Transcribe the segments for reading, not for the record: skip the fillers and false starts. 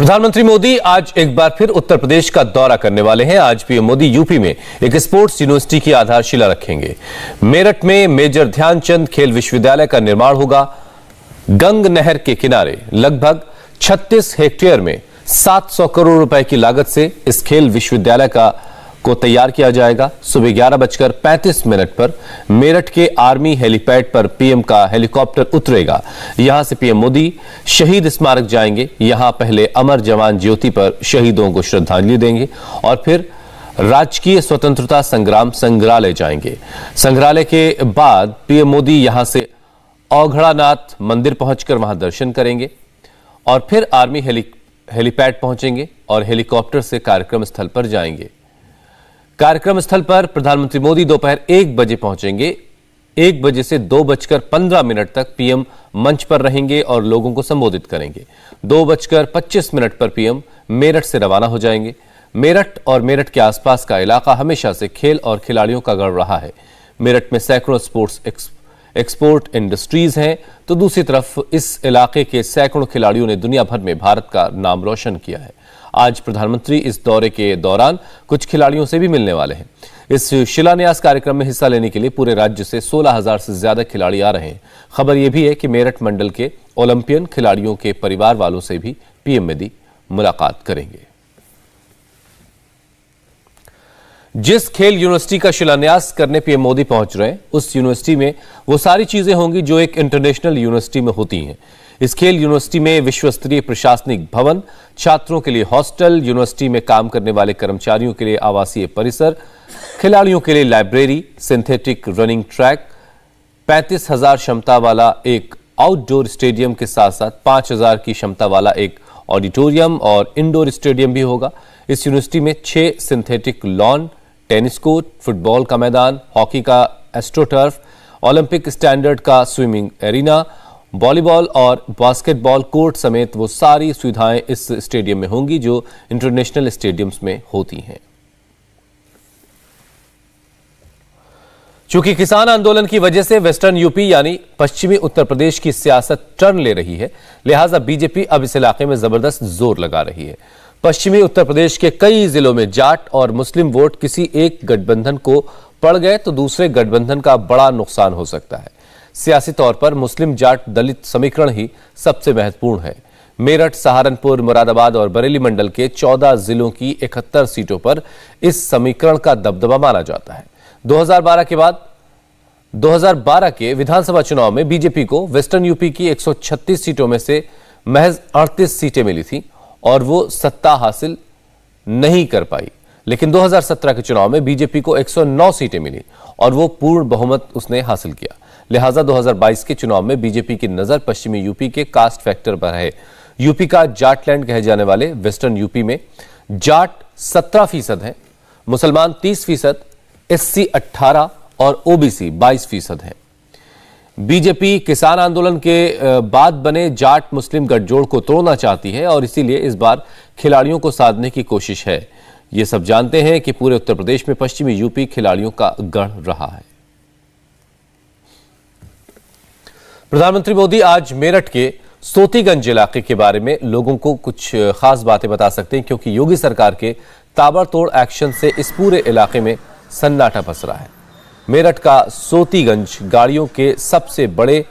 प्रधानमंत्री मोदी आज एक बार फिर उत्तर प्रदेश का दौरा करने वाले हैं। आज पीएम मोदी यूपी में एक स्पोर्ट्स यूनिवर्सिटी की आधारशिला रखेंगे। मेरठ में मेजर ध्यानचंद खेल विश्वविद्यालय का निर्माण होगा। गंग नहर के किनारे लगभग 36 हेक्टेयर में 700 करोड़ रुपए की लागत से इस खेल विश्वविद्यालय को तैयार किया जाएगा। सुबह 11:35 पर मेरठ के आर्मी हेलीपैड पर पीएम का हेलीकॉप्टर उतरेगा। यहां से पीएम मोदी शहीद स्मारक जाएंगे। यहां पहले अमर जवान ज्योति पर शहीदों को श्रद्धांजलि देंगे और फिर राजकीय स्वतंत्रता संग्राम संग्रहालय जाएंगे। संग्रहालय के बाद पीएम मोदी यहां से औघड़ानाथ मंदिर पहुंचकर वहां दर्शन करेंगे और फिर आर्मी हेलीपैड पहुंचेंगे और हेलीकॉप्टर से कार्यक्रम स्थल पर जाएंगे। कार्यक्रम स्थल पर प्रधानमंत्री मोदी दोपहर 1 बजे पहुंचेंगे। 1 बजे से 2:15 तक पीएम मंच पर रहेंगे और लोगों को संबोधित करेंगे। 2:25 पर पीएम मेरठ से रवाना हो जाएंगे। मेरठ और मेरठ के आसपास का इलाका हमेशा से खेल और खिलाड़ियों का गढ़ रहा है। मेरठ में सैकड़ों स्पोर्ट्स एक्सपोर्ट इंडस्ट्रीज हैं, तो दूसरी तरफ इस इलाके के सैकड़ों खिलाड़ियों ने दुनिया भर में भारत का नाम रोशन किया है। आज प्रधानमंत्री इस दौरे के दौरान कुछ खिलाड़ियों से भी मिलने वाले हैं। इस शिलान्यास कार्यक्रम में हिस्सा लेने के लिए पूरे राज्य से 16,000 से ज्यादा खिलाड़ी आ रहे हैं। खबर यह भी है कि मेरठ मंडल के ओलंपियन खिलाड़ियों के परिवार वालों से भी पीएम मोदी मुलाकात करेंगे। जिस खेल यूनिवर्सिटी का शिलान्यास करने पीएम मोदी पहुंच रहे हैं, उस यूनिवर्सिटी में वो सारी चीजें होंगी जो एक इंटरनेशनल यूनिवर्सिटी में होती हैं। इस खेल यूनिवर्सिटी में विश्व स्तरीय प्रशासनिक भवन, छात्रों के लिए हॉस्टल, यूनिवर्सिटी में काम करने वाले कर्मचारियों के लिए आवासीय परिसर, खिलाड़ियों के लिए लाइब्रेरी, सिंथेटिक रनिंग ट्रैक, 35,000 क्षमता वाला एक आउटडोर स्टेडियम के साथ साथ 5,000 की क्षमता वाला एक ऑडिटोरियम और इंडोर स्टेडियम भी होगा। इस यूनिवर्सिटी में 6 synthetic lawn, tennis court, football का मैदान, हॉकी का एस्ट्रोटर्फ, ओलंपिक स्टैंडर्ड का स्विमिंग एरिना, वॉलीबॉल और बास्केटबॉल कोर्ट समेत वो सारी सुविधाएं इस स्टेडियम में होंगी जो इंटरनेशनल स्टेडियम्स में होती हैं। चूंकि किसान आंदोलन की वजह से वेस्टर्न यूपी यानी पश्चिमी उत्तर प्रदेश की सियासत टर्न ले रही है, लिहाजा बीजेपी अब इस इलाके में जबरदस्त जोर लगा रही है। पश्चिमी उत्तर प्रदेश के कई जिलों में जाट और मुस्लिम वोट किसी एक गठबंधन को पड़ गए तो दूसरे गठबंधन का बड़ा नुकसान हो सकता है। सियासी तौर पर मुस्लिम जाट दलित समीकरण ही सबसे महत्वपूर्ण है। मेरठ, सहारनपुर, मुरादाबाद और बरेली मंडल के 14 जिलों की 71 सीटों पर इस समीकरण का दबदबा माना जाता है। 2012 के विधानसभा चुनाव में बीजेपी को वेस्टर्न यूपी की 136 सीटों में से महज 38 सीटें मिली थी और वो सत्ता हासिल नहीं कर पाई। लेकिन 2017 के चुनाव में बीजेपी को 109 सीटें मिली और वो पूर्ण बहुमत उसने हासिल किया। लिहाजा 2022 के चुनाव में बीजेपी की नजर पश्चिमी यूपी के कास्ट फैक्टर पर है। यूपी का जाटलैंड कहे जाने वाले वेस्टर्न यूपी में जाट 17% है, मुसलमान 30%, एससी 18% और ओबीसी 22% है। बीजेपी किसान आंदोलन के बाद बने जाट मुस्लिम गठजोड़ को तोड़ना चाहती है और इसीलिए इस बार खिलाड़ियों को साधने की कोशिश है। ये सब जानते हैं कि पूरे उत्तर प्रदेश में पश्चिमी यूपी खिलाड़ियों का गढ़ रहा है। प्रधानमंत्री मोदी आज मेरठ के सोतीगंज इलाके के बारे में लोगों को कुछ खास बातें बता सकते हैं, क्योंकि योगी सरकार के ताबड़तोड़ एक्शन से इस पूरे इलाके में सन्नाटा पसरा है। मेरठ का सोतीगंज गाड़ियों के सबसे बड़े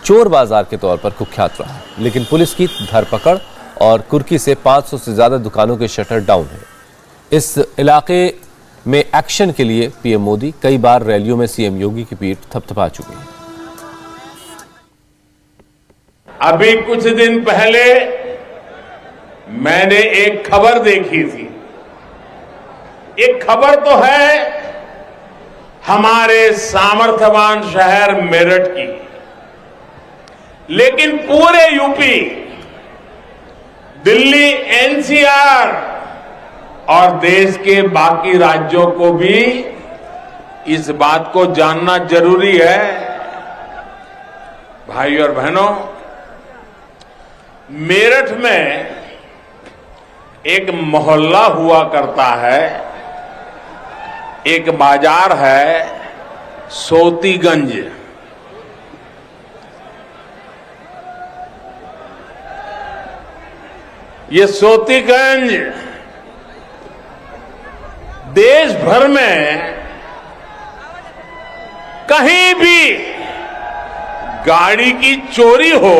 चोर बाजार के तौर पर कुख्यात रहा है, लेकिन पुलिस की धरपकड़ और कुर्की से 500 से ज्यादा दुकानों के शटर डाउन है। इस इलाके में एक्शन के लिए पीएम मोदी कई बार रैलियों में सीएम योगी की पीठ थपथपा चुके हैं। अभी कुछ दिन पहले मैंने एक खबर देखी थी। एक खबर तो है हमारे सामर्थ्यवान शहर मेरठ की, लेकिन पूरे यूपी, दिल्ली, एनसीआर और देश के बाकी राज्यों को भी इस बात को जानना जरूरी है। भाई और बहनों, मेरठ में एक मोहल्ला हुआ करता है, एक बाजार है सोतीगंज। ये सोतीगंज देश भर में कहीं भी गाड़ी की चोरी हो,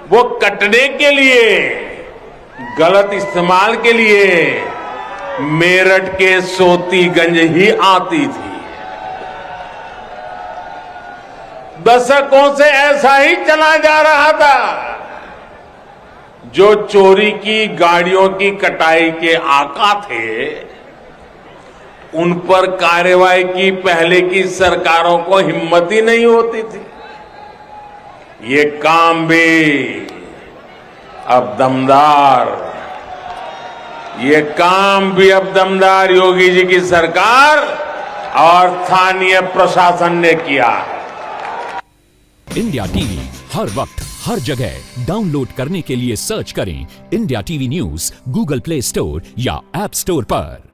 वो कटने के लिए, गलत इस्तेमाल के लिए मेरठ के सोतीगंज ही आती थी। दशकों से ऐसा ही चला जा रहा था। जो चोरी की गाड़ियों की कटाई के आका थे, उन पर कार्रवाई की पहले की सरकारों को हिम्मत ही नहीं होती थी। ये काम भी अब दमदार, ये काम भी अब दमदार योगी जी की सरकार और स्थानीय प्रशासन ने किया है। इंडिया टीवी हर वक्त हर जगह डाउनलोड करने के लिए सर्च करें India TV news Google play store या ऐप स्टोर पर।